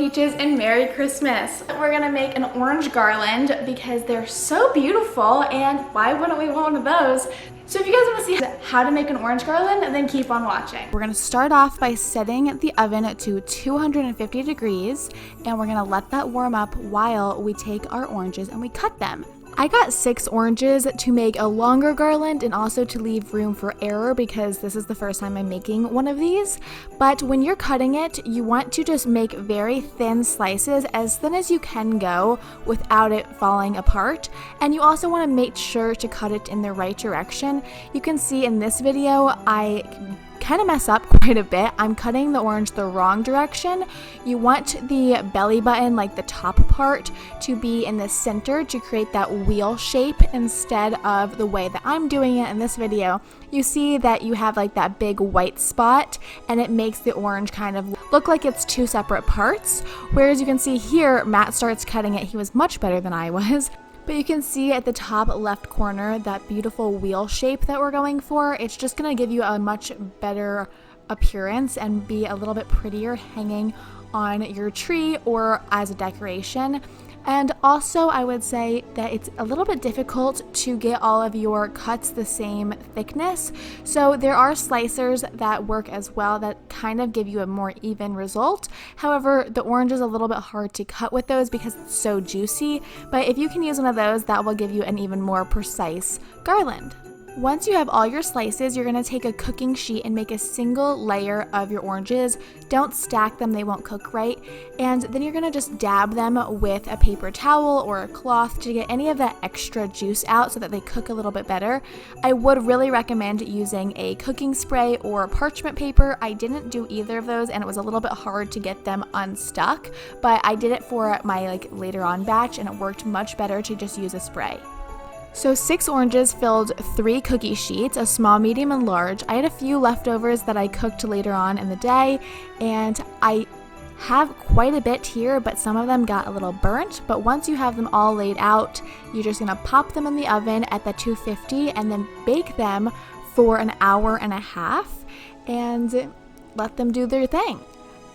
peaches and Merry Christmas. We're gonna make an orange garland because they're so beautiful, and why wouldn't we want one of those? So if you guys wanna see how to make an orange garland, then keep on watching. We're gonna start off by setting the oven to 250 degrees, and we're gonna let that warm up while we take our oranges and we cut them. I got 6 oranges to make a longer garland and also to leave room for error because this is the first time I'm making one of these. But when you're cutting it, you want to just make very thin slices, as thin as you can go without it falling apart. And you also want to make sure to cut it in the right direction. You can see in this video, I kind of mess up quite a bit. I'm cutting the orange the wrong direction. You want the belly button, like the top part, to be in the center to create that wheel shape instead of the way that I'm doing it in this video. You see that you have like that big white spot, and it makes the orange kind of look like it's 2 separate parts. Whereas you can see here, Matt starts cutting it. He was much better than I was. But you can see at the top left corner that beautiful wheel shape that we're going for. It's just going to give you a much better appearance and be a little bit prettier hanging on your tree or as a decoration. And also, I would say that it's a little bit difficult to get all of your cuts the same thickness. So there are slicers that work as well that kind of give you a more even result. However, the orange is a little bit hard to cut with those because it's so juicy. But if you can use one of those, that will give you an even more precise garland. Once you have all your slices, you're going to take a cooking sheet and make a single layer of your oranges. Don't stack them, they won't cook right. And then you're going to just dab them with a paper towel or a cloth to get any of that extra juice out so that they cook a little bit better. I would really recommend using a cooking spray or parchment paper. I didn't do either of those, and it was a little bit hard to get them unstuck, but I did it for my later on batch, and it worked much better to just use a spray. So 6 oranges filled 3 cookie sheets, a small, medium, and large. I had a few leftovers that I cooked later on in the day, and I have quite a bit here, but some of them got a little burnt. But once you have them all laid out, you're just gonna pop them in the oven at the 250 and then bake them for an hour and a half and let them do their thing.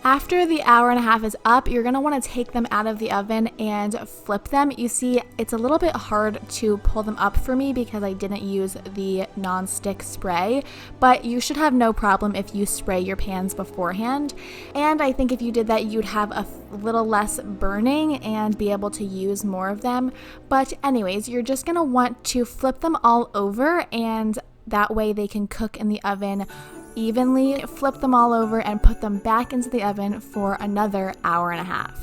After the hour and a half is up, you're going to want to take them out of the oven and flip them. You see, it's a little bit hard to pull them up for me because I didn't use the non-stick spray, but you should have no problem if you spray your pans beforehand. And I think if you did that, you'd have a little less burning and be able to use more of them. But anyways, you're just going to want to flip them all over, and that way they can cook in the oven evenly. Flip them all over and put them back into the oven for another hour and a half.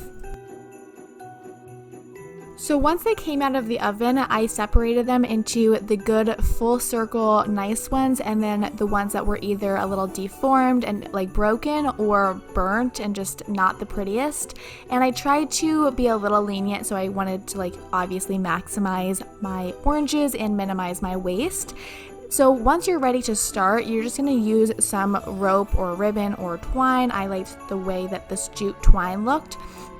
So once they came out of the oven, I separated them into the good full circle nice ones, and then the ones that were either a little deformed and broken or burnt and just not the prettiest. And I tried to be a little lenient, so I wanted to obviously maximize my oranges and minimize my waste. So once you're ready to start, you're just going to use some rope or ribbon or twine. I liked the way that this jute twine looked.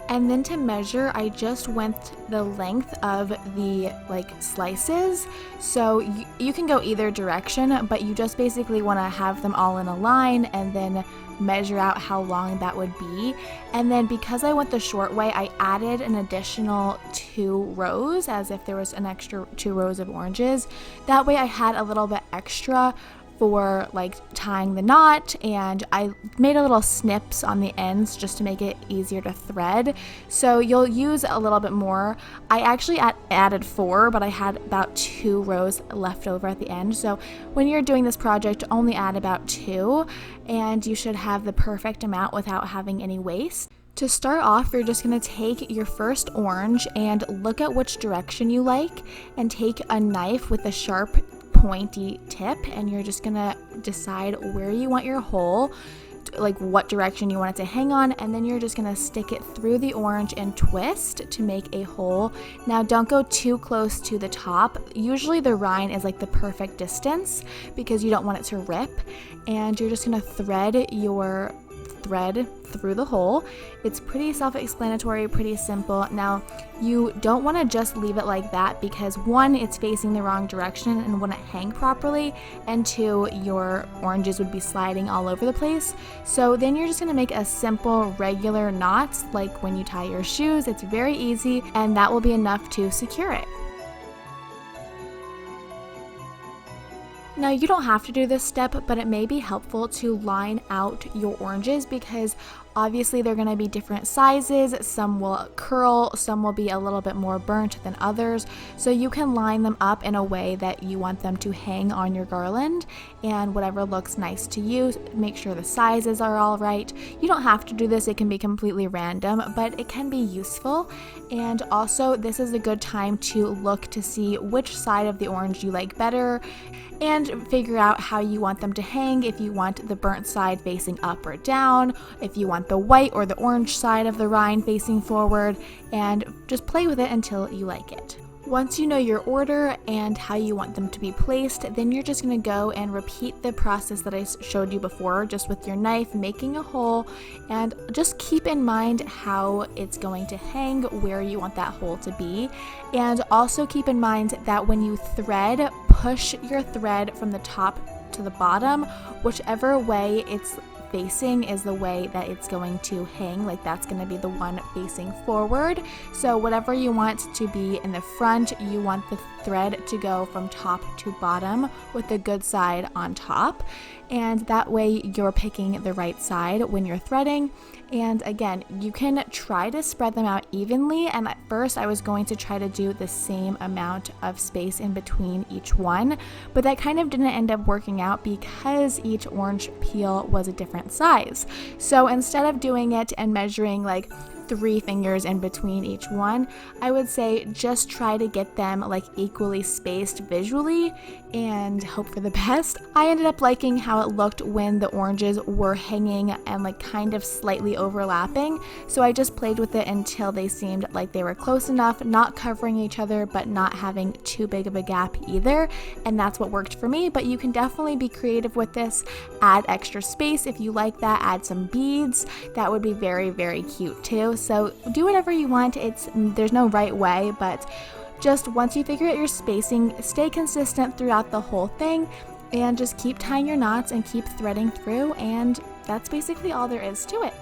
And then to measure, I just went the length of the slices. So you can go either direction, but you just basically want to have them all in a line and then measure out how long that would be. And then because I went the short way, I added an additional 2 rows, as if there was an extra 2 rows of oranges. That way I had a little bit extra for tying the knot, and I made a little snips on the ends just to make it easier to thread. So you'll use a little bit more. I actually added 4, but I had about 2 rows left over at the end. So when you're doing this project, only add about 2, and you should have the perfect amount without having any waste. To start off, you're just going to take your first orange and look at which direction you like, and take a knife with a sharp pointy tip, and you're just gonna decide where you want your hole, what direction you want it to hang on, and then you're just gonna stick it through the orange and twist to make a hole. Now don't go too close to the top. Usually the rind is the perfect distance because you don't want it to rip, and you're just gonna thread your thread through the hole. It's pretty self-explanatory, pretty simple. Now, you don't want to just leave it like that because one, it's facing the wrong direction and wouldn't hang properly, and two, your oranges would be sliding all over the place. So then you're just going to make a simple regular knot like when you tie your shoes. It's very easy, and that will be enough to secure it. Now, you don't have to do this step, but it may be helpful to line out your oranges because obviously they're going to be different sizes. Some will curl, some will be a little bit more burnt than others. So you can line them up in a way that you want them to hang on your garland, and whatever looks nice to you. Make sure the sizes are all right. You don't have to do this, it can be completely random, but it can be useful. And also, this is a good time to look to see which side of the orange you like better and figure out how you want them to hang. If you want the burnt side facing up or down, if you want the white or the orange side of the rind facing forward, and just play with it until you like it. Once you know your order and how you want them to be placed, then you're just going to go and repeat the process that I showed you before, just with your knife, making a hole, and just keep in mind how it's going to hang, where you want that hole to be. And also keep in mind that when you thread, push your thread from the top to the bottom. Whichever way it's facing is the way that it's going to hang, like that's going to be the one facing forward. So whatever you want to be in the front, you want the thread to go from top to bottom with the good side on top, and that way you're picking the right side when you're threading. And again, you can try to spread them out evenly, and at first I was going to try to do the same amount of space in between each one, but that kind of didn't end up working out because each orange peel was a different size. So instead of doing it and measuring like 3 fingers in between each one, I would say just try to get them like equally spaced visually and hope for the best. I ended up liking how it looked when the oranges were hanging and like kind of slightly overlapping, so I just played with it until they seemed like they were close enough, not covering each other but not having too big of a gap either, and that's what worked for me. But you can definitely be creative with this, add extra space if you like that, add some beads, that would be very, very cute too. So do whatever you want. There's no right way, but just once you figure out your spacing, stay consistent throughout the whole thing and just keep tying your knots and keep threading through, and that's basically all there is to it.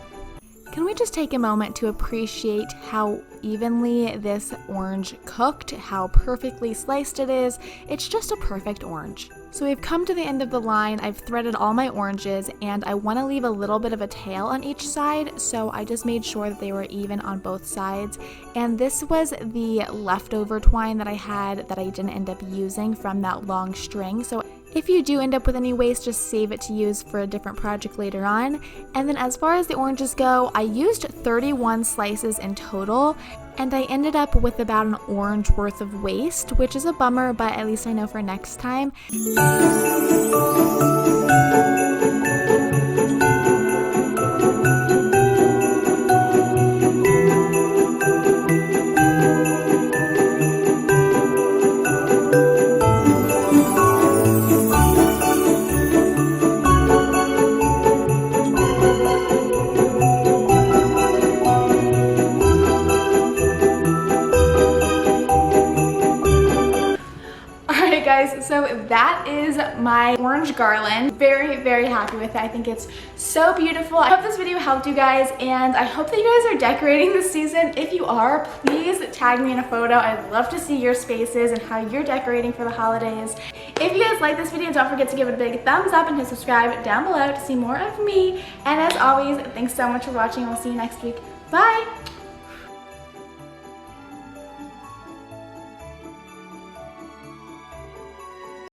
Can we just take a moment to appreciate how evenly this orange cooked, how perfectly sliced it is? It's just a perfect orange. So we've come to the end of the line. I've threaded all my oranges, and I want to leave a little bit of a tail on each side, so I just made sure that they were even on both sides. And this was the leftover twine that I had that I didn't end up using from that long string. So if you do end up with any waste, just save it to use for a different project later on. And then as far as the oranges go, I used 31 slices in total, and I ended up with about an orange worth of waste, which is a bummer, but at least I know for next time. So that is my orange garland. Very, very happy with it. I think it's so beautiful. I hope this video helped you guys, and I hope that you guys are decorating this season. If you are, please tag me in a photo. I'd love to see your spaces and how you're decorating for the holidays. If you guys like this video, don't forget to give it a big thumbs up and to subscribe down below to see more of me. And as always, thanks so much for watching. We'll see you next week. Bye!